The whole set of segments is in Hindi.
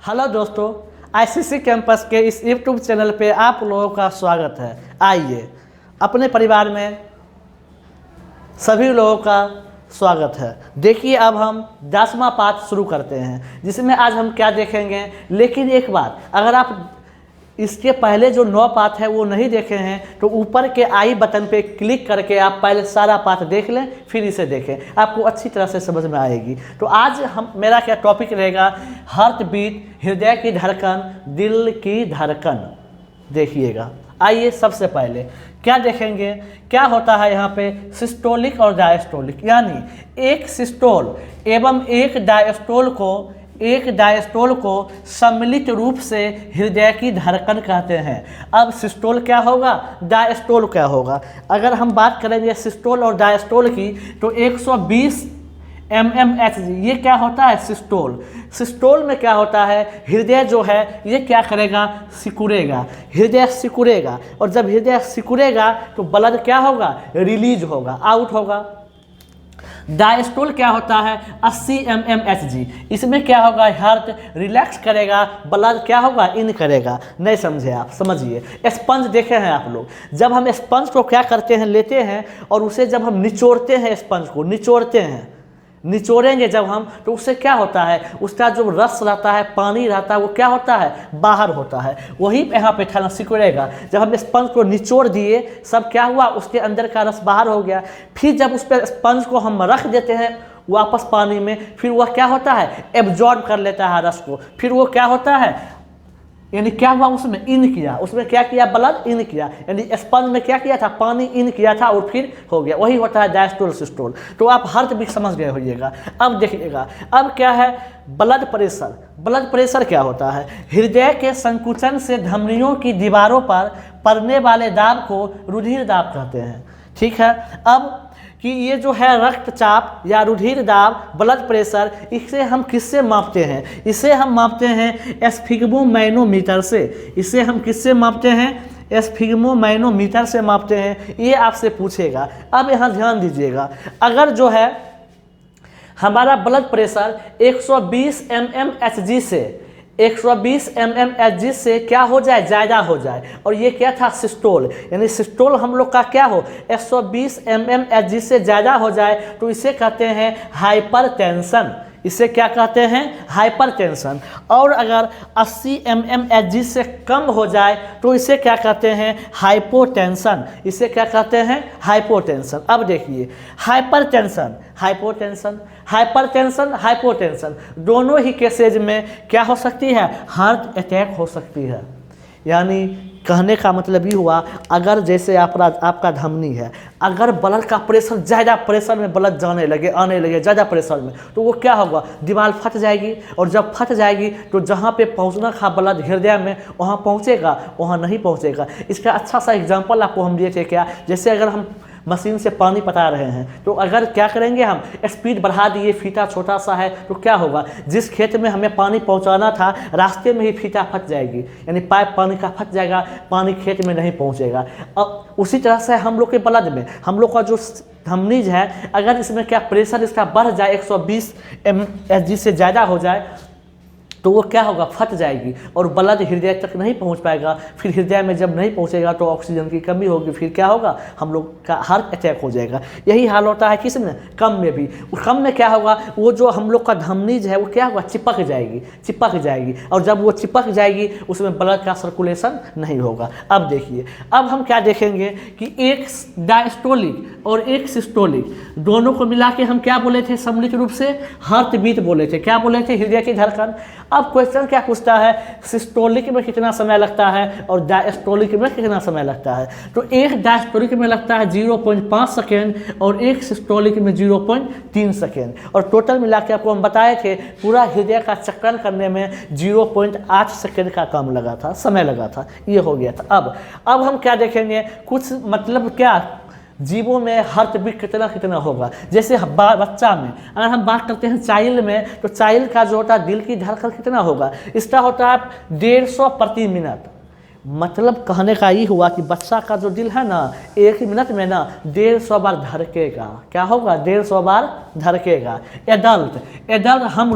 हेलो दोस्तों, आईसीसी कैंपस के इस यूट्यूब चैनल पे आप लोगों का स्वागत है। आइए अपने परिवार में सभी लोगों का स्वागत है। देखिए अब हम 10वां पाठ शुरू करते हैं, जिसमें आज हम क्या देखेंगे। लेकिन एक बात, अगर आप इसके पहले जो 9 पाठ है वो नहीं देखे हैं तो ऊपर के आई बटन पे क्लिक करके आप पहले सारा पाठ देख लें, फिर इसे देखें, आपको अच्छी तरह से समझ में आएगी। तो आज मेरा क्या टॉपिक रहेगा, हार्ट बीट, हृदय की धड़कन, दिल की धड़कन। देखिएगा, आइए सबसे पहले क्या देखेंगे, क्या होता है यहाँ पे सिस्टोलिक और डायस्टोलिक, यानी एक सिस्टोल एवं एक डायस्टोल को सम्मिलित रूप से हृदय की धड़कन कहते हैं। अब सिस्टोल क्या होगा, डायस्टोल क्या होगा। अगर हम बात करेंगे सिस्टोल और डायस्टोल की तो 120 mmHg ये क्या होता है, सिस्टोल। सिस्टोल में क्या होता है, हृदय जो है ये क्या करेगा, सिकुड़ेगा, हृदय सिकुड़ेगा, और जब हृदय सिकुड़ेगा तो ब्लड क्या होगा, रिलीज होगा, आउट होगा। डायस्टोल क्या होता है, 80 mmHg, इसमें क्या होगा, हार्ट रिलैक्स करेगा, ब्लड क्या होगा, इन करेगा। नहीं समझे आप, समझिए। स्पंज देखे हैं आप लोग, जब हम स्पंज को क्या करते हैं, लेते हैं और उसे जब हम निचोड़ते हैं, स्पंज को निचोड़ेंगे जब हम, तो उससे क्या होता है, उसका जो रस रहता है, पानी रहता है, वो क्या होता है, बाहर होता है। वही यहाँ पे ठहना सिकुड़ेगा। जब हम स्पंज को निचोड़ दिए, सब क्या हुआ, उसके अंदर का रस बाहर हो गया। फिर जब उस पर स्पंज को हम रख देते हैं वापस पानी में, फिर वह क्या होता है, एब्जॉर्ब कर लेता है रस को। फिर वो क्या होता है, यानी क्या हुआ, उसमें इन किया, उसमें क्या किया, ब्लड इन किया, यानी स्पंज में क्या किया था, पानी इन किया था और फिर हो गया। वही होता है डायस्टोल सिस्टोल। तो आप हार्ट बीट समझ गए होइएगा। अब देखिएगा, अब क्या है, ब्लड प्रेशर। ब्लड प्रेशर क्या होता है, हृदय के संकुचन से धमनियों की दीवारों पर पड़ने वाले दाब को रुधिर दाब कहते हैं। ठीक है, अब कि ये जो है रक्तचाप या रुधिर दाब, ब्लड प्रेशर, इसे हम किससे मापते हैं, इसे हम मापते हैं स्फिग्मोमैनोमीटर से। इसे हम किससे मापते हैं, स्फिग्मोमैनोमीटर से मापते हैं। ये आपसे पूछेगा। अब यहाँ ध्यान दीजिएगा, अगर जो है हमारा ब्लड प्रेशर 120 mmHg से 120 mmHg से क्या हो जाए, ज़्यादा हो जाए, और ये क्या था, सिस्टोल, यानी सिस्टोल हम लोग का क्या हो, 120 mmHg से ज़्यादा हो जाए तो इसे कहते हैं हाइपरटेंशन। इसे क्या कहते हैं, हाइपरटेंशन। और अगर 80 mmHg से कम हो जाए तो इसे क्या कहते हैं, हाइपोटेंशन। इसे क्या कहते हैं, हाइपोटेंशन। अब देखिए, हाइपरटेंशन, हाइपोटेंशन दोनों ही केसेज में क्या हो सकती है, हार्ट अटैक हो सकती है। यानी कहने का मतलब ये हुआ, अगर जैसे आपका धमनी है, अगर ब्लड का प्रेशर ज़्यादा प्रेशर में ब्लड आने लगे ज़्यादा प्रेशर में, तो वो क्या होगा, दीवार फट जाएगी, और जब फट जाएगी तो जहाँ पे पहुँचना था ब्लड हृदय में, वहाँ पहुँचेगा, वहाँ नहीं पहुँचेगा। इसका अच्छा सा एग्जांपल आपको हम दिए थे क्या, जैसे अगर हम मशीन से पानी पटा रहे हैं तो अगर क्या करेंगे, हम स्पीड बढ़ा दिए, फीता छोटा सा है, तो क्या होगा, जिस खेत में हमें पानी पहुंचाना था रास्ते में ही फीता फट जाएगी, यानी पाइप पानी का फट जाएगा, पानी खेत में नहीं पहुंचेगा। अब उसी तरह से हम लोग के ब्लड में, हम लोग का जो धमनीज है, अगर इसमें क्या प्रेशर इसका बढ़ जाए, 120 mmHg से ज़्यादा हो जाए, तो वो क्या होगा, फट जाएगी और ब्लड हृदय तक नहीं पहुंच पाएगा। फिर हृदय में जब नहीं पहुंचेगा तो ऑक्सीजन की कमी होगी, फिर क्या होगा, हम लोग का हार्ट अटैक हो जाएगा। यही हाल होता है किस में, कम में भी। कम में क्या होगा, वो जो हम लोग का धमनीज है वो क्या होगा, चिपक जाएगी, और जब वो चिपक जाएगी उसमें ब्लड का सर्कुलेशन नहीं होगा। अब देखिए, अब हम क्या देखेंगे कि एक डायस्टोलिक और एक सिस्टोलिक, दोनों को मिला के हम क्या बोले थे, सम्मिलित रूप से हार्ट बीट बोले थे। क्या बोले थे, हृदय की धड़कन। अब क्वेश्चन क्या पूछता है, सिस्टोलिक में कितना समय लगता है और डायस्टोलिक में कितना समय लगता है। तो एक डायस्टोलिक में लगता है 0.5 सेकेंड और एक सिस्टोलिक में 0.3 सेकेंड, और टोटल मिला के आपको हम बताए थे पूरा हृदय का चक्कर करने में 0.8 सेकेंड का कम लगा था, समय लगा था, ये हो गया था। अब हम क्या देखेंगे, कुछ मतलब क्या, जीवों में हार्ट बीट कितना होगा। जैसे बच्चा में अगर हम बात करते हैं, चाइल्ड में, तो चाइल्ड का जो होता है दिल की धड़कन कितना होगा, इसका होता है 150 प्रति मिनट। मतलब कहने का ये हुआ कि बच्चा का जो दिल है ना, 1 मिनट में ना 150 बार धड़केगा। क्या होगा, 150 बार धड़केगा। एडल्ट हम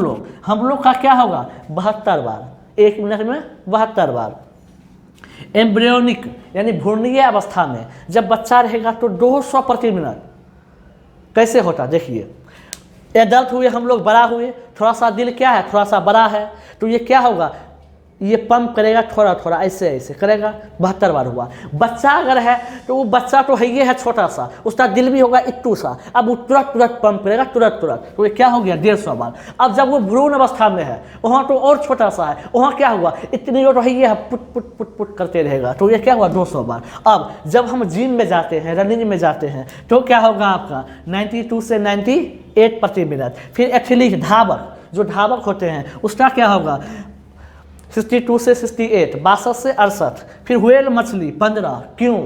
लोग का क्या होगा, 72 बार। 1 मिनट में 72 बार। एम्ब्रियोनिक यानी भ्रूणीय अवस्था में जब बच्चा रहेगा तो 200 प्रति मिनट। कैसे होता देखिए, एडल्ट हुए हम लोग, बड़ा हुए, थोड़ा सा दिल क्या है, थोड़ा सा बड़ा है, तो ये क्या होगा, ये पंप करेगा थोड़ा थोड़ा, ऐसे ऐसे करेगा, 72 बार हुआ। बच्चा अगर है तो वो बच्चा तो है ये है छोटा सा, उसका दिल भी होगा इट्टू सा, अब वो तुरंत तुरंत पंप करेगा, तुरंत तुरंत, तो ये क्या हो गया 150 बार। अब जब वो भ्रूण अवस्था में है, वहाँ तो और छोटा सा है, वहाँ क्या हुआ, इतनी जो है ये है पुट पुट पुट पुट करते रहेगा, तो ये क्या हुआ 200 बार। अब जब हम जिम में जाते हैं, रनिंग में जाते हैं, तो क्या होगा आपका 92 से 98 प्रति मिनट। फिर एथलीट धावक, जो धावक होते हैं, उसका क्या होगा 62 से 68, 62 से 68। फिर व्हेल मछली 15। क्यों,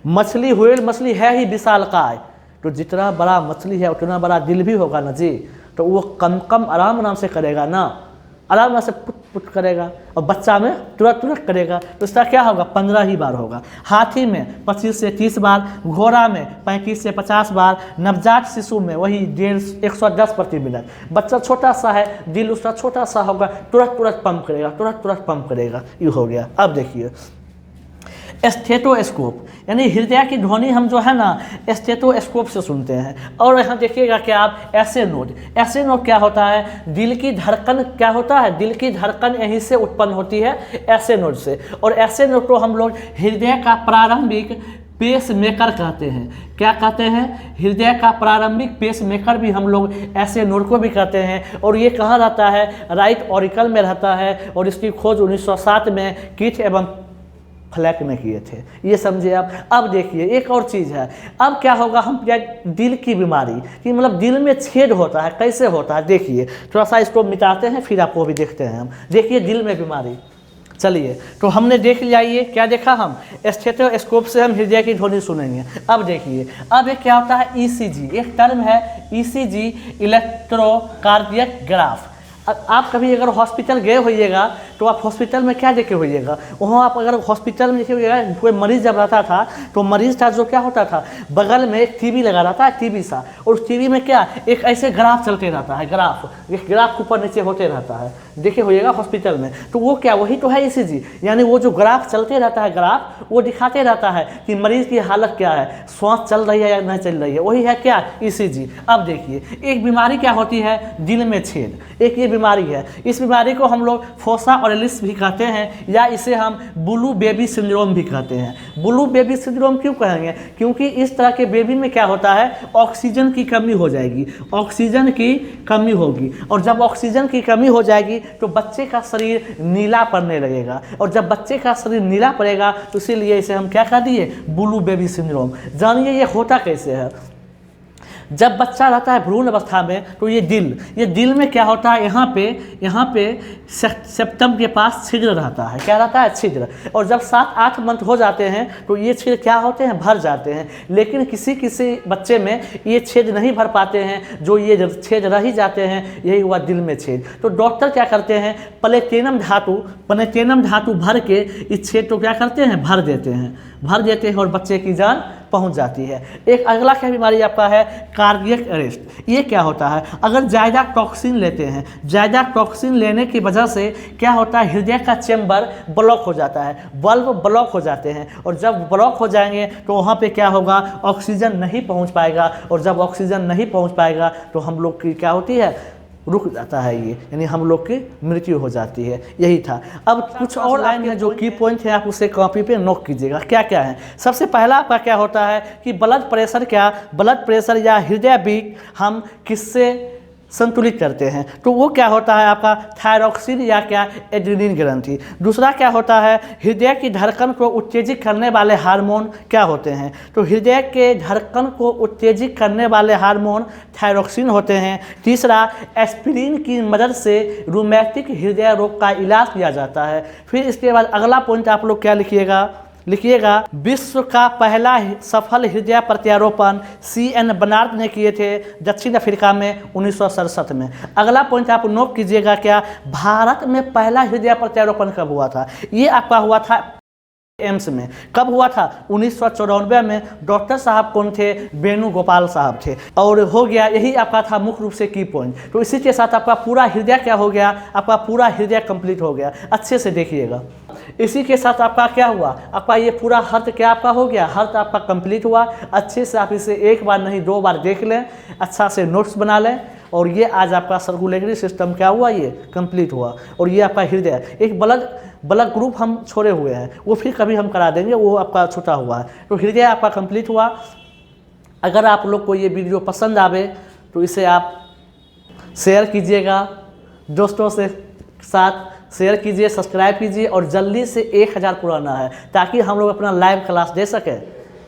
मछली, व्हेल मछली है ही विशालकाय, तो जितना बड़ा मछली है उतना बड़ा दिल भी होगा ना जी, तो वो कम कम आराम आराम से करेगा ना, आराम से पुट पुट करेगा, और बच्चा में तुरंत तुरंत करेगा, तो इसका क्या होगा 15 ही बार होगा। हाथी में 25 से 30 बार, घोड़ा में 35 से 50 बार, नवजात शिशु में वही 110 प्रति मिनट। बच्चा छोटा सा है, दिल उसका छोटा सा होगा, तुरंत तुरंत पंप करेगा, तुरंत तुरंत पंप करेगा, ये हो गया। अब देखिए स्टेथोस्कोप यानी हृदय की ध्वनि हम जो है ना स्टेथोस्कोप से सुनते हैं। और यहाँ देखिएगा कि आप ऐसे नोट क्या होता है, दिल की धड़कन क्या होता है, दिल की धड़कन यहीं से उत्पन्न होती है ऐसे नोट से, और ऐसे नोट को हम लोग हृदय का प्रारंभिक पेस मेकर कहते हैं। क्या कहते हैं, हृदय का प्रारंभिक पेस मेकर भी हम लोग ऐसे नोड को भी कहते हैं। और ये कहाँ रहता है, राइट ऑरिकल में रहता है, और इसकी खोज 1907 में कीथ एवं फ्लैक ने किए थे, ये समझे आप। अब देखिए एक और चीज़ है, अब क्या होगा, हम क्या दिल की बीमारी कि मतलब दिल में छेद होता है, कैसे होता है देखिए, थोड़ा सा इसको मिटाते हैं फिर आपको भी देखते हैं हम। देखिए दिल में बीमारी, चलिए तो हमने देख लिया, ये क्या देखा, हम स्टेथोस्कोप से हम हृदय की ध्वनि सुनेंगे। अब देखिए, अब ये क्या होता है ईसीजी, एक टर्म है ईसीजी, इलेक्ट्रोकार्डियक ग्राफ। आप कभी अगर हॉस्पिटल गए होइएगा तो आप हॉस्पिटल में क्या देखे होइएगा, वहाँ आप अगर हॉस्पिटल में देखे होइएगा, कोई मरीज जब रहता था तो मरीज था जो क्या होता था, बगल में एक टीवी लगा रहता है, टीवी सा, और उस टीवी में क्या एक ऐसे ग्राफ चलते रहता है, ग्राफ, एक ग्राफ ऊपर नीचे होते रहता है, देखे होइएगा हॉस्पिटल में। तो वो क्या, वही तो है ईसीजी, यानी वो जो ग्राफ चलते रहता है, ग्राफ वो दिखाते रहता है कि मरीज की हालत क्या है, श्वास चल रही है या नहीं चल रही है, वही है क्या ईसीजी। अब देखिए एक बीमारी क्या होती है, दिल में छेद, एक ये बीमारी है। इस बीमारी को हम लोग फोसा ऑरेलिस भी कहते हैं, या इसे हम ब्लू बेबी सिंड्रोम भी कहते हैं। ब्लू बेबी सिंड्रोम क्यों कहेंगे, क्योंकि इस तरह के बेबी में क्या होता है, ऑक्सीजन की कमी हो जाएगी, ऑक्सीजन की कमी होगी, और जब ऑक्सीजन की कमी हो जाएगी तो बच्चे का शरीर नीला पड़ने लगेगा, और जब बच्चे का शरीर नीला पड़ेगा तो इसीलिए इसे हम क्या कह दिए, ब्लू बेबी सिंड्रोम। जानिए ये होता कैसे है। जब बच्चा रहता है भ्रूण अवस्था में तो ये दिल में क्या होता है, यहाँ पे सेप्टम के पास छिद्र रहता है, क्या रहता है, छिद्र। और जब 7-8 मंथ हो जाते हैं तो ये छिद्र क्या होते हैं, भर जाते हैं। लेकिन किसी बच्चे में ये छेद नहीं भर पाते हैं, जो ये छेद रह ही जाते हैं, यही हुआ दिल में छेद। तो डॉक्टर क्या करते हैं, प्लेटिनम धातु भर के इस छेद को क्या करते हैं, भर देते हैं, और बच्चे की जान पहुंच जाती है। एक अगला क्या बीमारी आपका है, कार्डियक अरेस्ट। ये क्या होता है, अगर ज़्यादा टॉक्सिन लेते हैं, ज़्यादा टॉक्सिन लेने की वजह से क्या होता है, हृदय का चैम्बर ब्लॉक हो जाता है, बल्ब ब्लॉक हो जाते हैं, और जब ब्लॉक हो जाएंगे तो वहाँ पे क्या होगा, ऑक्सीजन नहीं पहुँच पाएगा, और जब ऑक्सीजन नहीं पहुँच पाएगा तो हम लोग की क्या होती है, रुक जाता है ये, यानी हम लोग की मृत्यु हो जाती है। यही था। अब कुछ और लाइन है जो की पॉइंट है, आप उसे कॉपी पे नोट कीजिएगा। क्या क्या है, सबसे पहला आपका क्या होता है कि ब्लड प्रेशर या हृदय बीट हम किससे संतुलित करते हैं, तो वो क्या होता है आपका थायरॉक्सिन या क्या एड्रेनलिन ग्रंथि। दूसरा क्या होता है, हृदय की धड़कन को उत्तेजित करने वाले हार्मोन क्या होते हैं, तो हृदय के धड़कन को उत्तेजित करने वाले हार्मोन थायरॉक्सिन होते हैं। तीसरा, एस्पिरिन की मदद से रूमेटिक हृदय रोग का इलाज किया जाता है। फिर इसके बाद अगला पॉइंट आप लोग क्या लिखिएगा, विश्व का पहला सफल हृदय प्रत्यारोपण CN बनार्ड ने किए थे दक्षिण अफ्रीका में 1967 में। अगला पॉइंट आप नोट कीजिएगा, क्या भारत में पहला हृदय प्रत्यारोपण कब हुआ था, ये आपका हुआ था एम्स में। कब हुआ था? 1994 में। डॉक्टर साहब कौन थे? वेणुगोपाल साहब थे। और हो गया, यही आपका था मुख्य रूप से की पॉइंट। तो इसी के साथ आपका पूरा हृदय क्या हो गया? आपका पूरा हृदय कंप्लीट हो गया। अच्छे से देखिएगा। इसी के साथ आपका क्या हुआ? आपका ये पूरा हर्ट क्या आपका हो गया? हर्ट आपका कंप्लीट हुआ। अच्छे से आप इसे एक बार नहीं 2 बार देख लें, अच्छा से नोट्स बना लें। और ये आज आपका सर्कुलेटरी सिस्टम क्या हुआ? ये कंप्लीट हुआ। और ये आपका हृदय, एक ब्लड ग्रुप हम छोड़े हुए हैं, वो फिर कभी हम करा देंगे, वो आपका छूटा हुआ है। तो हृदय आपका कंप्लीट हुआ। अगर आप लोग को ये वीडियो पसंद आवे तो इसे आप शेयर कीजिएगा, दोस्तों से साथ शेयर कीजिए, सब्सक्राइब कीजिए। और जल्दी से 1000 पुराना है, ताकि हम लोग अपना लाइव क्लास दे सकें।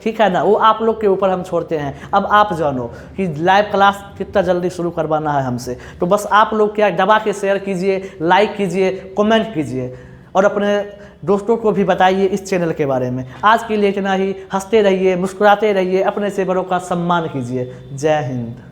ठीक है ना? वो आप लोग के ऊपर हम छोड़ते हैं। अब आप जानो कि लाइव क्लास कितना जल्दी शुरू करवाना है हमसे। तो बस आप लोग क्या दबा के शेयर कीजिए, लाइक कीजिए, कमेंट कीजिए और अपने दोस्तों को भी बताइए इस चैनल के बारे में। आज के लिए इतना ही। हंसते रहिए, मुस्कुराते रहिए, अपने से बड़ों का सम्मान कीजिए। जय हिंद।